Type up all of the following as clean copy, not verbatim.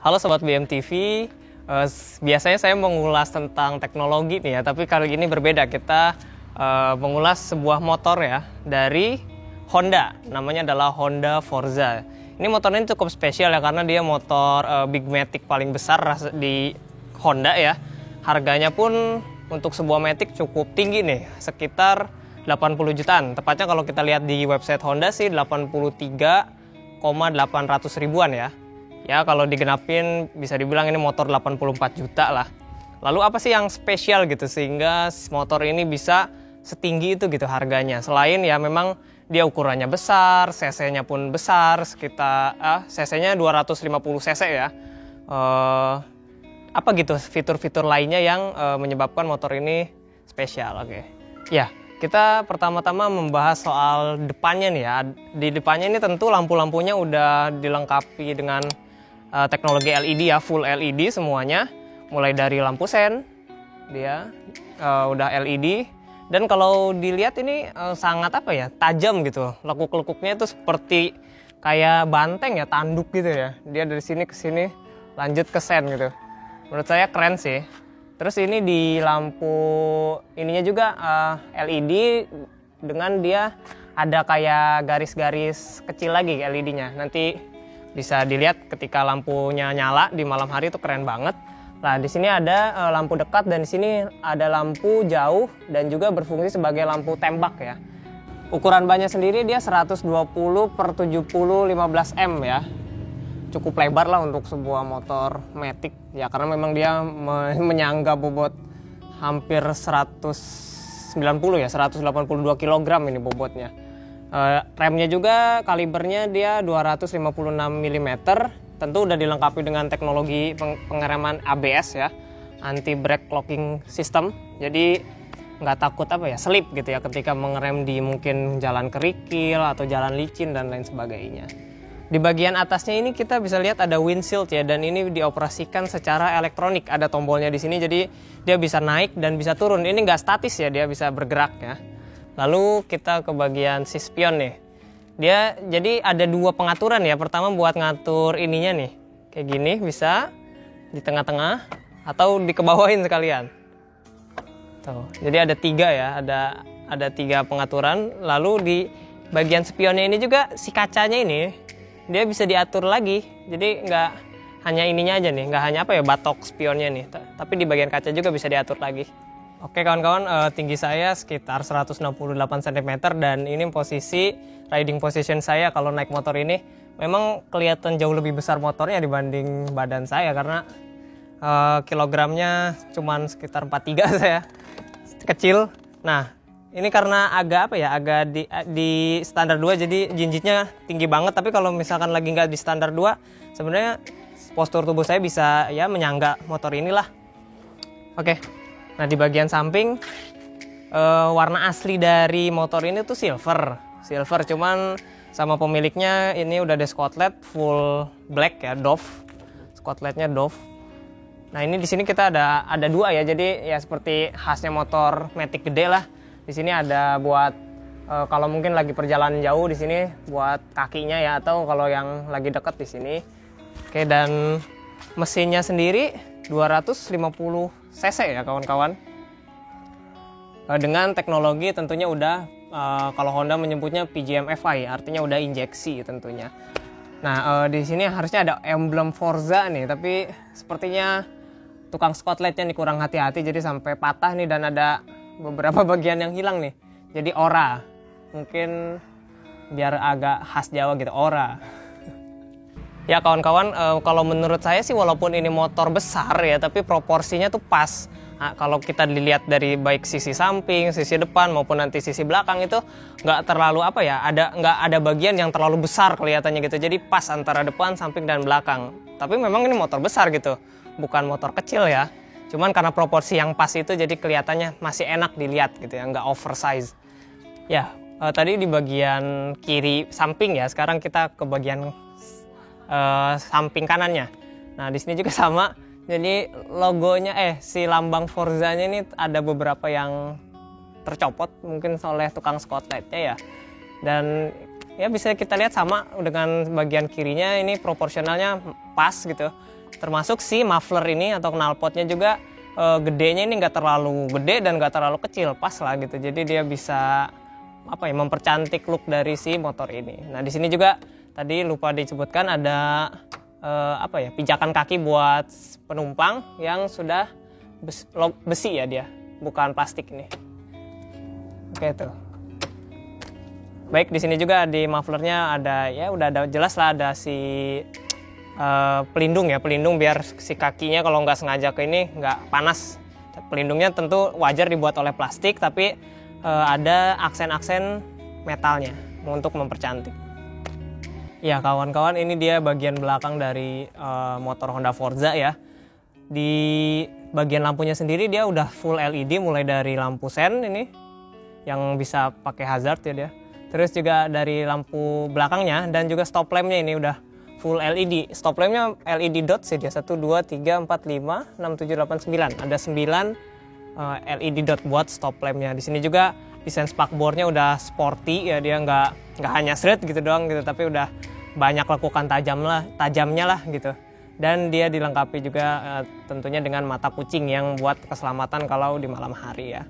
Halo Sobat BMTV, biasanya saya mengulas tentang teknologi nih ya, tapi kali ini berbeda. Kita mengulas sebuah motor ya dari Honda, namanya adalah Honda Forza. Ini motornya cukup spesial ya, karena dia motor Big Matic paling besar di Honda ya. Harganya pun untuk sebuah Matic cukup tinggi nih, sekitar 80 jutaan. Tepatnya kalau kita lihat di website Honda sih 83,800 ribuan ya. Ya kalau digenapin bisa dibilang ini motor 84 juta lah. Lalu apa sih yang spesial gitu sehingga motor ini bisa setinggi itu gitu harganya? Selain ya memang dia ukurannya besar, cc-nya pun besar, sekitar cc-nya 250 cc ya. Apa gitu fitur-fitur lainnya yang menyebabkan motor ini spesial? Oke. Ya, kita pertama-tama membahas soal depannya nih ya. Di depannya ini tentu lampu-lampunya udah dilengkapi dengan teknologi LED ya, full LED semuanya. Mulai dari lampu sen, dia udah LED. Dan kalau dilihat ini sangat apa ya, tajam gitu. Lekuk-lekuknya itu seperti kayak banteng ya, tanduk gitu ya. Dia dari sini ke sini lanjut ke sen gitu. Menurut saya keren sih. Terus ini di lampu ininya juga LED dengan dia ada kayak garis-garis kecil lagi LED-nya. Nanti bisa dilihat ketika lampunya nyala di malam hari itu keren banget. Nah, di sini ada lampu dekat dan di sini ada lampu jauh dan juga berfungsi sebagai lampu tembak ya. Ukuran bannya sendiri dia 120 per 70 15 M ya. Cukup lebar lah untuk sebuah motor Matic ya, karena memang dia menyangga bobot hampir 190 ya, 182 kg ini bobotnya. Remnya juga kalibernya dia 256 mm, tentu udah dilengkapi dengan teknologi pengereman ABS ya, anti brake locking system, jadi nggak takut apa ya, slip gitu ya ketika mengerem di mungkin jalan kerikil atau jalan licin dan lain sebagainya. Di bagian atasnya ini kita bisa lihat ada windshield ya, dan ini dioperasikan secara elektronik. Ada tombolnya di sini, jadi dia bisa naik dan bisa turun. Ini nggak statis ya, dia bisa bergerak ya. Lalu kita ke bagian si spion nih. Dia jadi ada dua pengaturan ya. Pertama buat ngatur ininya nih, kayak gini bisa di tengah-tengah atau dikebawahin sekalian. Tuh, jadi ada tiga ya, ada tiga pengaturan. Lalu di bagian spionnya ini juga si kacanya ini dia bisa diatur lagi, jadi nggak hanya ininya aja nih, nggak hanya apa ya batok spionnya nih, tapi di bagian kaca juga bisa diatur lagi. Oke kawan-kawan, tinggi saya sekitar 168 cm dan ini posisi riding position saya kalau naik motor ini memang kelihatan jauh lebih besar motornya dibanding badan saya, karena kilogramnya cuman sekitar 43 saya, kecil. Nah, ini karena agak apa ya, agak di standar 2 jadi jinjitnya tinggi banget, tapi kalau misalkan lagi nggak di standar 2 sebenarnya postur tubuh saya bisa ya menyangga motor inilah. Oke. Nah, di bagian samping warna asli dari motor ini tuh silver cuman sama pemiliknya ini udah ada skotlet full black ya, Dove. Skotletnya Dove. Nah, ini di sini kita ada dua ya, jadi ya seperti khasnya motor Matic gede lah. Di sini ada buat kalau mungkin lagi perjalanan jauh, di sini buat kakinya ya, atau kalau yang lagi deket di sini. Oke, dan mesinnya sendiri 250 cc ya kawan-kawan. Dengan teknologi tentunya udah kalau Honda menyebutnya PGM FI, artinya udah injeksi tentunya. Nah, di sini harusnya ada emblem Forza nih, tapi sepertinya tukang skotletnya nih kurang hati-hati jadi sampai patah nih, dan ada beberapa bagian yang hilang nih, jadi ora, mungkin biar agak khas Jawa gitu, ora. Ya kawan-kawan, kalau menurut saya sih walaupun ini motor besar ya, tapi proporsinya tuh pas. Nah, kalau kita dilihat dari baik sisi samping, sisi depan maupun nanti sisi belakang itu nggak terlalu apa ya, nggak ada bagian yang terlalu besar kelihatannya gitu, jadi pas antara depan, samping dan belakang. Tapi memang ini motor besar gitu, bukan motor kecil ya. Cuman karena proporsi yang pas itu jadi kelihatannya masih enak dilihat gitu ya, nggak oversize. Ya, tadi di bagian kiri samping ya, sekarang kita ke bagian samping kanannya. Nah, di sini juga sama. Jadi logonya si lambang Forzanya ini ada beberapa yang tercopot mungkin oleh tukang skotletnya ya. Dan ya bisa kita lihat sama dengan bagian kirinya, ini proporsionalnya pas gitu. Termasuk si muffler ini atau knalpotnya juga gedenya ini nggak terlalu gede dan nggak terlalu kecil, pas lah gitu. Jadi dia bisa mempercantik look dari si motor ini. Nah di sini juga tadi lupa disebutkan ada pijakan kaki buat penumpang yang sudah besi ya, dia bukan plastik ini. Oke tuh. Baik, di sini juga di mufflernya ada ya udah ada jelas lah, ada si pelindung biar si kakinya kalau nggak sengaja ke ini nggak panas. Pelindungnya tentu wajar dibuat oleh plastik, tapi ada aksen-aksen metalnya untuk mempercantik. Ya kawan-kawan, ini dia bagian belakang dari motor Honda Forza ya. Di bagian lampunya sendiri dia udah full LED, mulai dari lampu sen ini yang bisa pakai hazard ya dia. Terus juga dari lampu belakangnya dan juga stop lampnya ini udah full LED. Stop lampnya LED dot sih dia, 1, 2, 3, 4, 5, 6, 7, 8, 9. Ada 9 LED dot buat stop lampnya. Di sini juga desain spakbornya udah sporty ya, dia nggak hanya straight gitu doang gitu, tapi udah banyak lekukan tajamnya lah gitu. Dan dia dilengkapi juga tentunya dengan mata kucing yang buat keselamatan kalau di malam hari ya.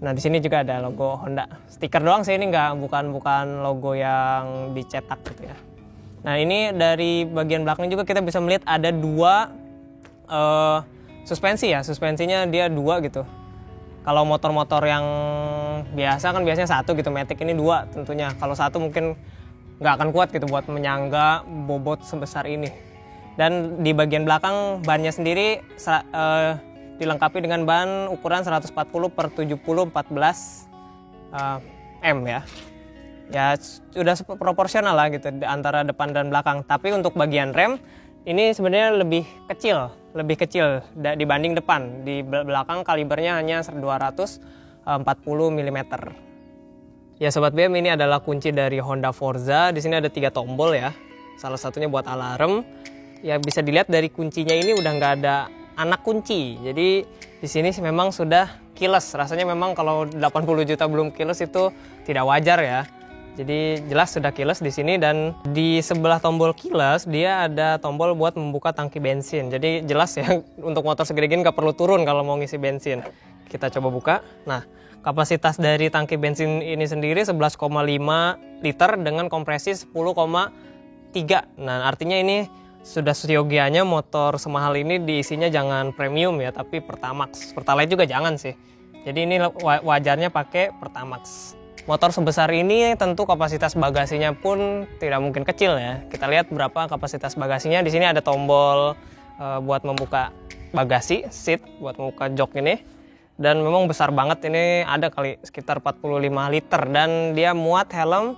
Nah di sini juga ada logo Honda, stiker doang sih ini, bukan logo yang dicetak gitu ya. Nah ini dari bagian belakang juga kita bisa melihat ada 2 suspensi ya, suspensinya dia 2 gitu. Kalau motor-motor yang biasa kan biasanya 1 gitu, Matic ini 2 tentunya. Kalau 1 mungkin nggak akan kuat gitu buat menyangga bobot sebesar ini. Dan di bagian belakang bannya sendiri dilengkapi dengan ban ukuran 140/70 14 M ya. Ya sudah proporsional lah gitu antara depan dan belakang. Tapi untuk bagian rem ini sebenarnya lebih kecil dibanding depan. Di belakang kalibernya hanya 240 mm. Ya sobat BM, ini adalah kunci dari Honda Forza. Di sini ada 3 tombol ya. Salah satunya buat alarm. Ya bisa dilihat dari kuncinya ini udah nggak ada anak kunci. Jadi di sini memang sudah keyless. Rasanya memang kalau 80 juta belum keyless itu tidak wajar ya. Jadi jelas sudah keyless di sini, dan di sebelah tombol keyless dia ada tombol buat membuka tangki bensin. Jadi jelas ya untuk motor segede gini nggak perlu turun kalau mau ngisi bensin. Kita coba buka. Nah, kapasitas dari tangki bensin ini sendiri 11,5 liter dengan kompresi 10,3. Nah, artinya ini sudah seyogianya motor semahal ini diisinya jangan premium ya, tapi Pertamax. Pertalite juga jangan sih. Jadi ini wajarnya pakai Pertamax. Motor sebesar ini tentu kapasitas bagasinya pun tidak mungkin kecil ya. Kita lihat berapa kapasitas bagasinya. Di sini ada tombol buat membuka bagasi, seat buat membuka jok ini. Dan memang besar banget, ini ada kali sekitar 45 liter. Dan dia muat helm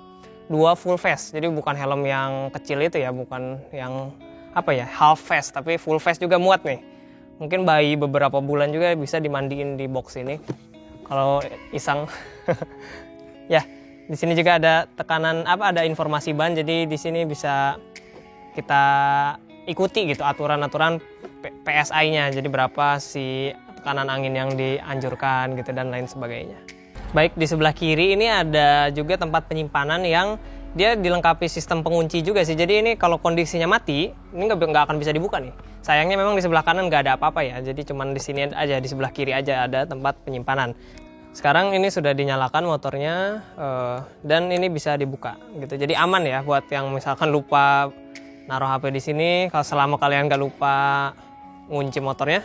2 full face. Jadi bukan helm yang kecil itu ya, bukan yang half face, tapi full face juga muat nih. Mungkin bayi beberapa bulan juga bisa dimandiin di box ini kalau iseng. Ya, di sini juga ada tekanan ada informasi ban. Jadi di sini bisa kita ikuti gitu aturan-aturan PSI-nya. Jadi berapa si tekanan angin yang dianjurkan gitu dan lain sebagainya. Baik, di sebelah kiri ini ada juga tempat penyimpanan yang dia dilengkapi sistem pengunci juga sih. Jadi ini kalau kondisinya mati, ini nggak akan bisa dibuka nih. Sayangnya memang di sebelah kanan nggak ada apa-apa ya. Jadi cuman di sini aja, di sebelah kiri aja ada tempat penyimpanan. Sekarang ini sudah dinyalakan motornya dan ini bisa dibuka gitu. Jadi aman ya buat yang misalkan lupa naruh HP di sini. Kalau selama kalian nggak lupa ngunci motornya,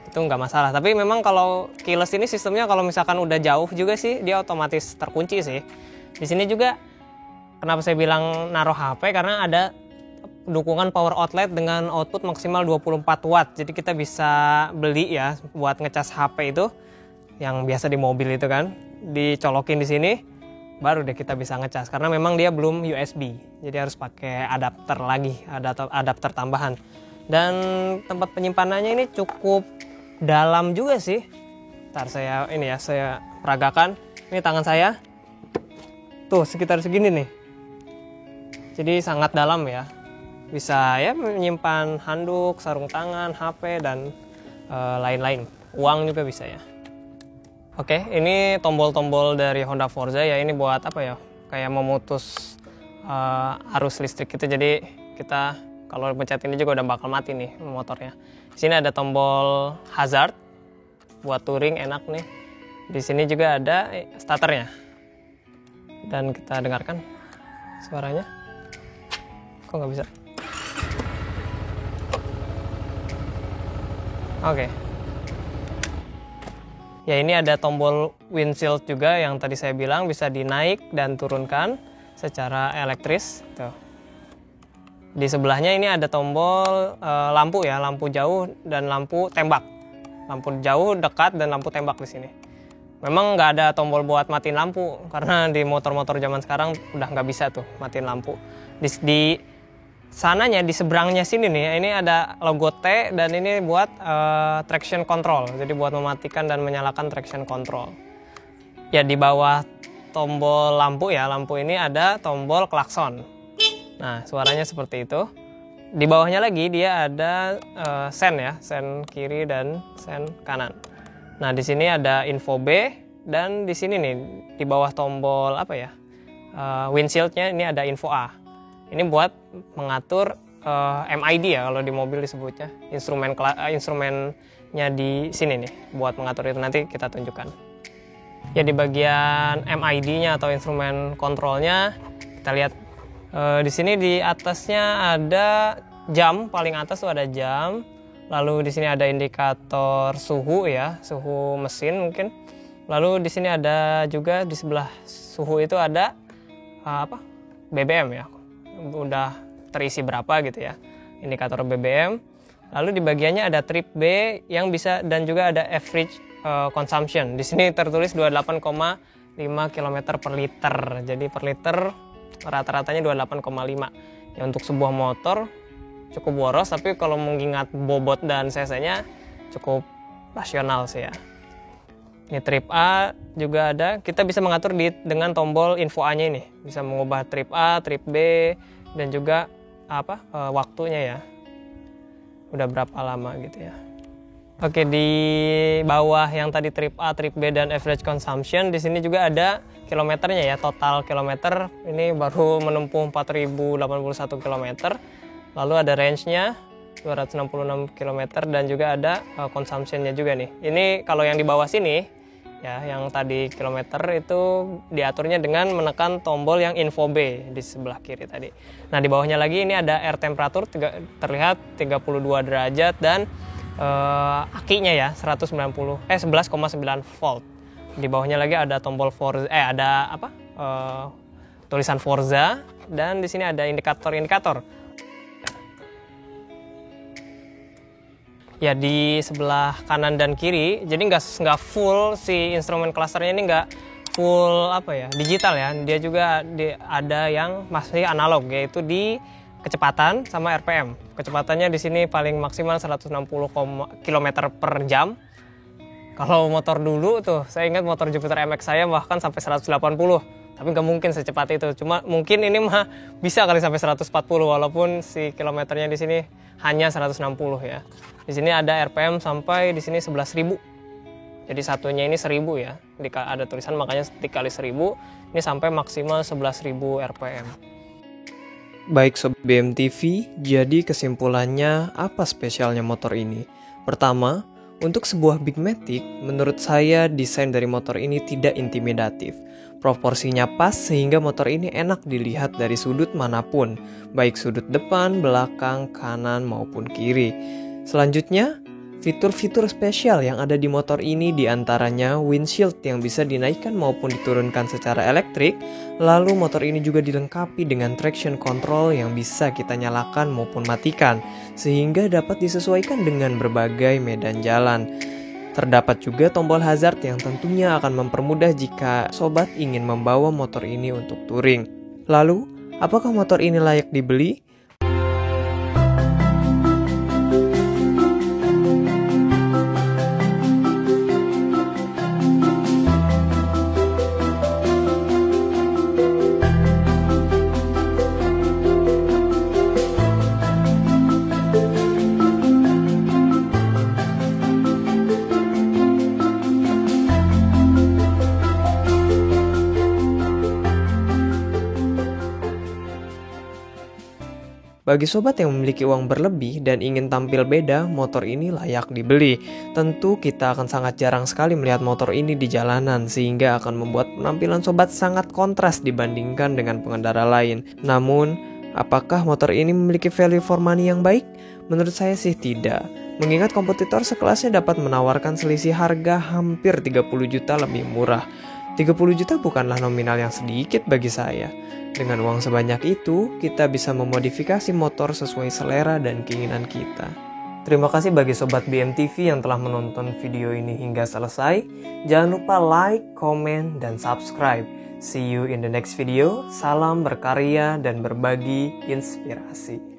itu nggak masalah. Tapi memang kalau keyless ini sistemnya kalau misalkan udah jauh juga sih dia otomatis terkunci sih. Di sini juga kenapa saya bilang naruh HP, karena ada dukungan power outlet dengan output maksimal 24 watt. Jadi kita bisa beli ya buat ngecas HP itu yang biasa di mobil itu kan, dicolokin di sini baru deh kita bisa ngecas, karena memang dia belum USB. Jadi harus pakai adapter lagi, adapter tambahan. Dan tempat penyimpanannya ini cukup dalam juga sih. Ntar saya peragakan. Ini tangan saya. Tuh sekitar segini nih. Jadi sangat dalam ya. Bisa ya menyimpan handuk, sarung tangan, HP dan lain-lain. Uang juga bisa ya. Oke, ini tombol-tombol dari Honda Forza ya. Ini buat kayak memutus arus listrik itu, jadi kita kalau pencet ini juga udah bakal mati nih motornya. Di sini ada tombol hazard buat touring, enak nih. Di sini juga ada starternya. Dan kita dengarkan suaranya. Kok nggak bisa? Oke. Ya, ini ada tombol windshield juga yang tadi saya bilang bisa dinaik dan turunkan secara elektris. Tuh. Di sebelahnya ini ada tombol lampu ya, lampu jauh dan lampu tembak. Lampu jauh, dekat, dan lampu tembak di sini. Memang nggak ada tombol buat matiin lampu karena di motor-motor zaman sekarang udah nggak bisa tuh matiin lampu. Di sananya, di seberangnya sini nih, ini ada logo T dan ini buat traction control. Jadi buat mematikan dan menyalakan traction control. Ya, di bawah tombol lampu ya, lampu ini ada tombol klakson. Nah, suaranya seperti itu. Di bawahnya lagi dia ada sen ya, sen kiri dan sen kanan. Nah, di sini ada info B dan di sini nih di bawah tombol apa ya, windshieldnya ini ada info A. Ini buat mengatur MID ya kalau di mobil disebutnya, instrumennya di sini nih buat mengatur itu, nanti kita tunjukkan. Ya, di bagian MID-nya atau instrumen kontrolnya kita lihat. Di sini di atasnya ada jam, paling atas tuh ada jam. Lalu di sini ada indikator suhu ya, suhu mesin mungkin. Lalu di sini ada juga di sebelah suhu itu ada BBM ya. Udah terisi berapa gitu ya, indikator BBM. Lalu di bagiannya ada trip B yang bisa, dan juga ada average consumption. Di sini tertulis 28,5 km per liter. Jadi per liter rata-ratanya 28,5. Ya, untuk sebuah motor cukup boros, tapi kalau mengingat bobot dan cc-nya cukup rasional sih ya. Ini trip A juga ada. Kita bisa mengatur dengan tombol info A-nya ini. Bisa mengubah trip A, trip B, dan juga waktunya ya. Udah berapa lama gitu ya. Oke, di bawah yang tadi trip A, trip B, dan average consumption, di sini juga ada kilometernya ya, total kilometer. Ini baru menempuh 4081 km. Lalu ada range-nya 266 km dan juga ada consumption-nya juga nih. Ini kalau yang di bawah sini ya, yang tadi kilometer itu diaturnya dengan menekan tombol yang info B di sebelah kiri tadi. Nah, di bawahnya lagi ini ada air temperature terlihat 32 derajat dan akinya ya 11,9 volt. Di bawahnya lagi ada tombol Forza, tulisan Forza, dan di sini ada indikator-indikator. Ya, di sebelah kanan dan kiri, jadi nggak full si instrumen clusternya ini, nggak full digital ya. Dia juga ada yang masih analog, yaitu di kecepatan sama RPM. Kecepatannya di sini paling maksimal 160 km per jam. Kalau motor dulu tuh, saya ingat motor Jupiter MX saya bahkan sampai 180. Tapi nggak mungkin secepat itu. Cuma mungkin ini mah bisa kali sampai 140, walaupun si kilometernya di sini hanya 160 ya. Di sini ada RPM sampai di sini 11.000. Jadi satunya ini 1.000 ya. Ada tulisan makanya dikali 1.000. Ini sampai maksimal 11.000 RPM. Baik Sobat BMTV, jadi kesimpulannya apa spesialnya motor ini? Pertama, untuk sebuah Big Matic, menurut saya desain dari motor ini tidak intimidatif. Proporsinya pas sehingga motor ini enak dilihat dari sudut manapun, baik sudut depan, belakang, kanan maupun kiri. Selanjutnya, fitur-fitur spesial yang ada di motor ini diantaranya windshield yang bisa dinaikkan maupun diturunkan secara elektrik. Lalu motor ini juga dilengkapi dengan traction control yang bisa kita nyalakan maupun matikan, sehingga dapat disesuaikan dengan berbagai medan jalan. Terdapat juga tombol hazard yang tentunya akan mempermudah jika sobat ingin membawa motor ini untuk touring. Lalu, apakah motor ini layak dibeli? Bagi sobat yang memiliki uang berlebih dan ingin tampil beda, motor ini layak dibeli. Tentu kita akan sangat jarang sekali melihat motor ini di jalanan, sehingga akan membuat penampilan sobat sangat kontras dibandingkan dengan pengendara lain. Namun, apakah motor ini memiliki value for money yang baik? Menurut saya sih tidak. Mengingat kompetitor sekelasnya dapat menawarkan selisih harga hampir 30 juta lebih murah. 30 juta bukanlah nominal yang sedikit bagi saya. Dengan uang sebanyak itu, kita bisa memodifikasi motor sesuai selera dan keinginan kita. Terima kasih bagi Sobat BMTV yang telah menonton video ini hingga selesai. Jangan lupa like, comment, dan subscribe. See you in the next video. Salam berkarya dan berbagi inspirasi.